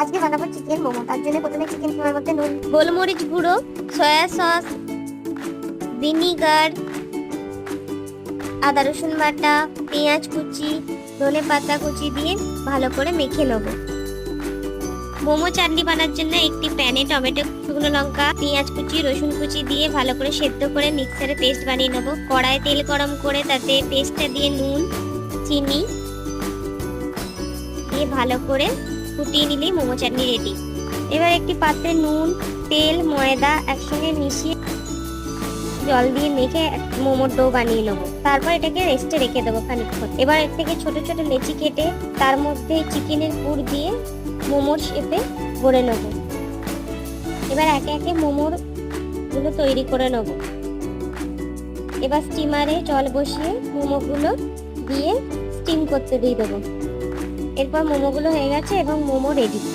আজকে বানাবো চিকেন মোমো। তার জন্য প্রথমে চিকেন মোমোর মধ্যে নুন, গোলমরিচ গুঁড়ো, সয়া সস, ভিনিগার, আদা রসুন বাটা, পেঁয়াজ কুচি, ধনে পাতা কুচি দিয়ে ভালো করে মেখে নেব। মোমো চাটনি বানার জন্য একটি প্যানে টমেটো, শুকনো লঙ্কা, পেঁয়াজ কুচি, রসুন কুচি দিয়ে ভালো করে সেদ্ধ করে মিক্সারে পেস্ট বানিয়ে নেব। কড়াইয়ে তেল গরম করে তাতে পেস্টটা দিয়ে নুন, চিনি দিয়ে ভালো করে ফুটিয়ে নিলেই মোমো চাটনি রেডি। এবার একটি পাত্রে নুন, তেল, ময়দা একসঙ্গে মিশিয়ে জল দিয়ে মেখে মোমোর ডো বানিয়ে নেবো। তারপর এটাকে রেস্টে রেখে দেবো খানিকক্ষণ। এবার এর থেকে ছোট ছোট লেচি কেটে তার মধ্যে চিকেনের পুর দিয়ে মোমোর শেপে গড়ে নেব। এবার একে একে মোমোর গুলো তৈরি করে নেব। এবার স্টিমারে জল বসিয়ে মোমোগুলো দিয়ে স্টিম করতে দিয়ে দেবো। এরপর মোমোগুলো হয়ে গেছে এবং মোমো রেডি।